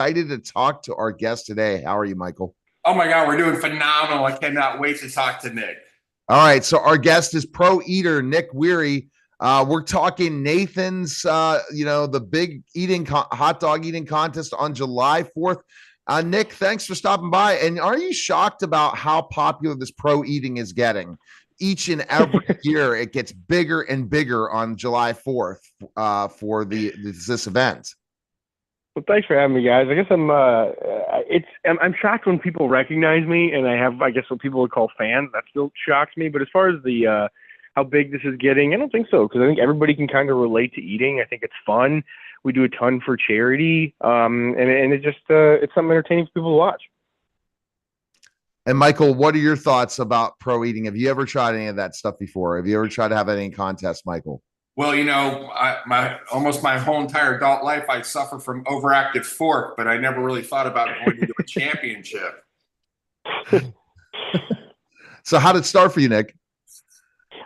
Excited to talk to our guest today. How are you, Michael? Oh my God, we're doing phenomenal. I cannot wait to talk to Nick. All right. So our guest is pro eater Nick Weary. We're talking Nathan's, the big hot dog eating contest on July 4th. Nick, thanks for stopping by. And are you shocked about how popular this pro eating is getting? Each and every year, it gets bigger and bigger on July 4th for this event. Well, thanks for having me, guys. I guess I'm shocked when people recognize me, and I have, I guess, what people would call fans. That still shocks me. But as far as the how big this is getting, I don't think so, because I think everybody can kind of relate to eating. I think it's fun. We do a ton for charity, and it just it's something entertaining for people to watch. And Michael, what are your thoughts about pro eating? Have you ever tried any of that stuff before? Have you ever tried to have any contests, Michael? Well, almost my whole entire adult life, I suffer from overactive fork, but I never really thought about going into a championship. So how did it start for you, Nick?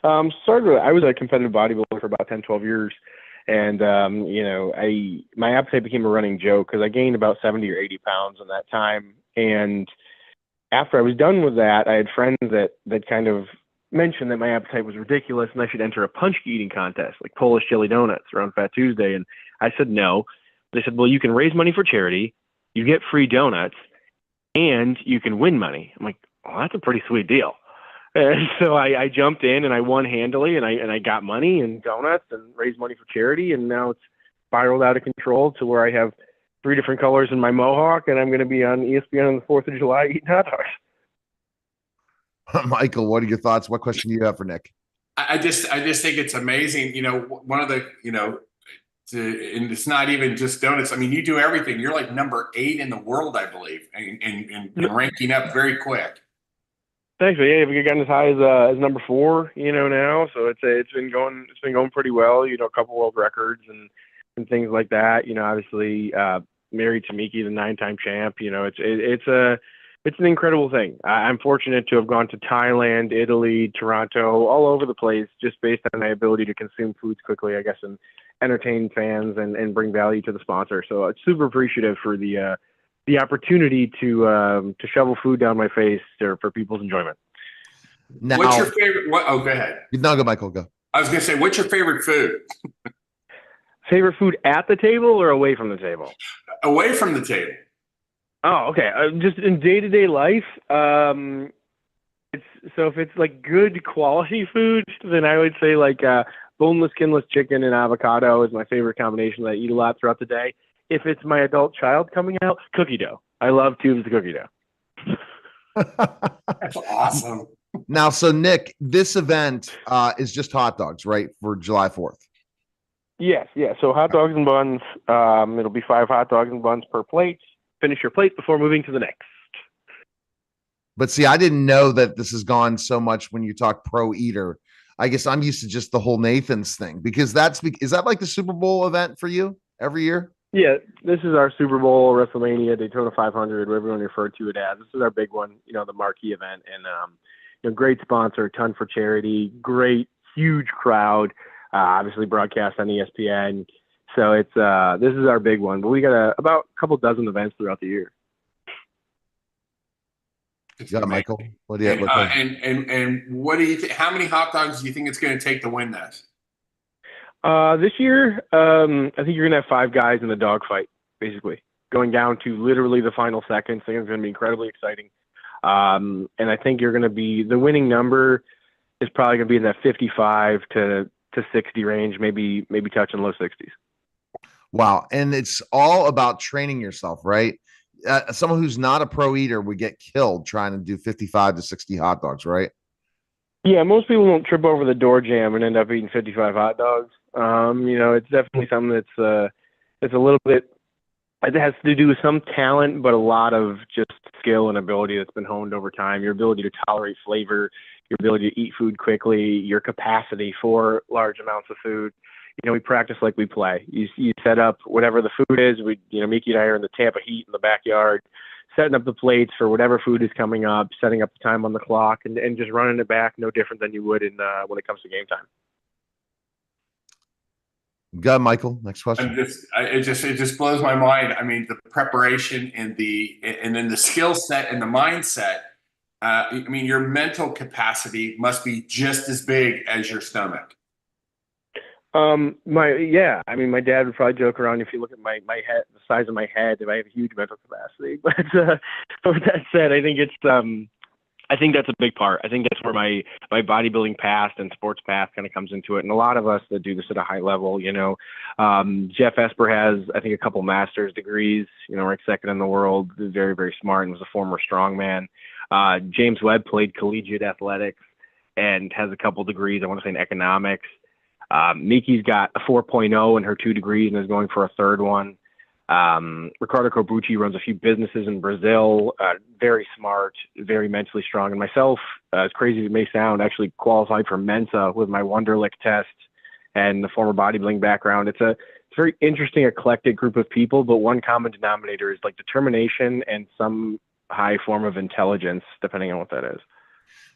I was a competitive bodybuilder for about 10, 12 years. And, my appetite became a running joke because I gained about 70 or 80 pounds in that time. And after I was done with that, I had friends that kind of mentioned that my appetite was ridiculous and I should enter a punch eating contest like Polish chili donuts around Fat Tuesday. And I said no. They said, well, you can raise money for charity, you get free donuts, and you can win money. I'm like, oh, that's a pretty sweet deal. And so I jumped in and I won handily, and I got money and donuts and raised money for charity. And now it's spiraled out of control to where I have 3 different colors in my mohawk, and I'm going to be on ESPN on the 4th of July eating hot dogs. Michael, what are your thoughts? What question do you have for Nick? I just think it's amazing. One of the, and it's not even just donuts. I mean, you do everything. You're like number 8 in the world, I believe, and ranking up very quick. Thanks. Yeah, we've gotten as high as number 4, now. So it's been going pretty well. A couple world records and things like that. Obviously, married to Miki, the 9-time champ. It's an incredible thing. I'm fortunate to have gone to Thailand, Italy, Toronto, all over the place, just based on my ability to consume foods quickly, I guess, and entertain fans and bring value to the sponsor. So it's super appreciative for the opportunity to shovel food down my face for people's enjoyment. Now, what's your favorite? Oh, go ahead. No, go, Michael. Go. I was going to say, what's your favorite food? Favorite food at the table or away from the table? Away from the table. Oh, okay. Just in day-to-day life, if it's like good quality food, then I would say like boneless, skinless chicken and avocado is my favorite combination that I eat a lot throughout the day. If it's my adult child coming out, cookie dough. I love tubes of cookie dough. That's awesome. Now, so Nick, this event is just hot dogs, right, for July 4th? Yes, yeah. So hot dogs and buns. It'll be 5 hot dogs and buns per plate. Finish your plate before moving to the next. But see, I didn't know that this has gone so much when you talk pro eater. I guess I'm used to just the whole Nathan's thing, because is that like the Super Bowl event for you every year? Yeah, this is our Super Bowl, WrestleMania, Daytona 500, whatever you want to refer to it as. This is our big one, the marquee event, and great sponsor, ton for charity, great, huge crowd, obviously broadcast on ESPN. So this is our big one, but we got about a couple dozen events throughout the year. Yeah, Michael. What do you and what do you think? How many hot dogs do you think it's going to take to win this? This year, I think you're going to have 5 guys in the dogfight, basically, going down to literally the final seconds. I think it's going to be incredibly exciting. And I think the winning number is probably going to be in that 55 to 60 range, maybe touching low 60s. Wow. And it's all about training yourself, right? Someone who's not a pro eater would get killed trying to do 55 to 60 hot dogs, right? Yeah, most people won't trip over the door jam and end up eating 55 hot dogs. It's definitely something it's a little bit, it has to do with some talent, but a lot of just skill and ability that's been honed over time. Your ability to tolerate flavor, your ability to eat food quickly, your capacity for large amounts of food. We practice like we play. You set up whatever the food is. Miki and I are in the Tampa heat in the backyard, setting up the plates for whatever food is coming up, setting up the time on the clock, and just running it back no different than you would when it comes to game time. Go ahead, Michael. Next question. It just blows my mind. I mean, the preparation and then the skill set and the mindset. I mean, your mental capacity must be just as big as your stomach. I mean, my dad would probably joke around if you look at my head, the size of my head, if I have a huge mental capacity. But with that said, I think that's a big part. I think that's where my bodybuilding past and sports past kind of comes into it. And a lot of us that do this at a high level, Jeff Esper has, I think, a couple master's degrees, ranked second in the world, is very, very smart and was a former strongman. James Webb played collegiate athletics and has a couple degrees, I want to say in economics. Miki's got a 4.0 in her 2 degrees and is going for a third one. Ricardo Corbucci runs a few businesses in Brazil, very smart, very mentally strong. And myself, as crazy as it may sound, actually qualified for Mensa with my Wonderlic test and the former bodybuilding background. It's a very interesting, eclectic group of people, but one common denominator is like determination and some high form of intelligence, depending on what that is.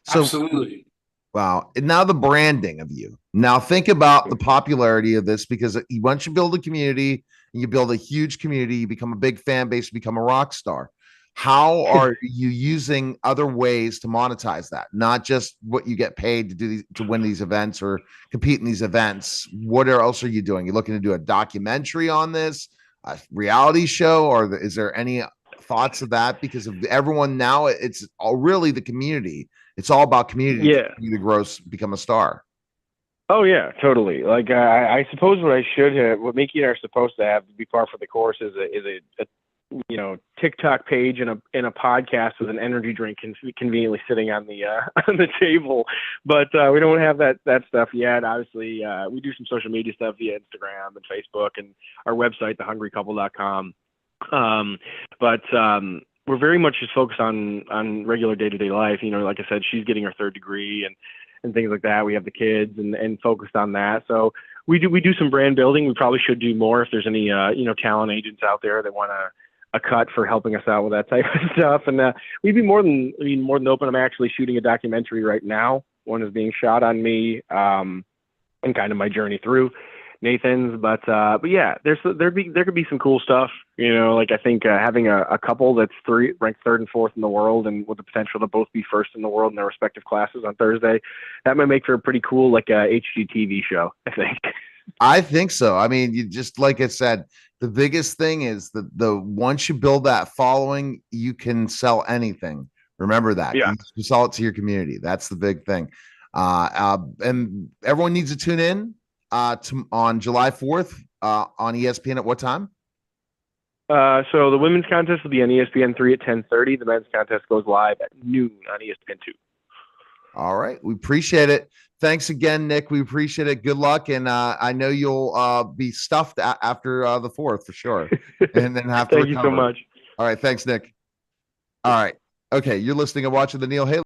So, absolutely. Wow. And now the branding of you. Now think about the popularity of this, because once you build a community, you build a huge community, you become a big fan base, you become a rock star. How are you using other ways to monetize that? Not just what you get paid to do to win these events or compete in these events. What else are you doing? You're looking to do a documentary on this, a reality show, or is there any thoughts of that? Because of everyone now, it's all really the community. It's all about community. Yeah. To grow, become a star. Oh yeah, totally. Like I suppose what Mickey and I are supposed to have to be par for the course is a TikTok page and a podcast with an energy drink conveniently sitting on the on the table. But we don't have that stuff yet. Obviously, we do some social media stuff via Instagram and Facebook and our website, thehungrycouple.com. But we're very much just focused on regular day-to-day life. Like I said, she's getting her 3rd degree and things like that. We have the kids and focused on that. So we do some brand building. We probably should do more if there's any, talent agents out there that want a cut for helping us out with that type of stuff. And we'd be more than open. I'm actually shooting a documentary right now. One is being shot on me and kind of my journey through Nathan's. But yeah, there could be some cool stuff. Like I think having a couple that's ranked 3rd and 4th in the world and with the potential to both be 1st in the world in their respective classes on Thursday, that might make for a pretty cool HGTV show, I think. I think so. I mean, you just, like I said, the biggest thing is the once you build that following, you can sell anything. Remember that. Yeah. You sell it to your community. That's the big thing. And everyone needs to tune in on July 4th on ESPN at what time? So the women's contest will be on ESPN3 at 10:30. The men's contest goes live at noon on ESPN2. All right. We appreciate it. Thanks again, Nick. We appreciate it. Good luck. And I know you'll be stuffed after the 4th for sure. And then have to Thank you so much. All right. Thanks, Nick. All right. Okay. You're listening and watching the Neil Haley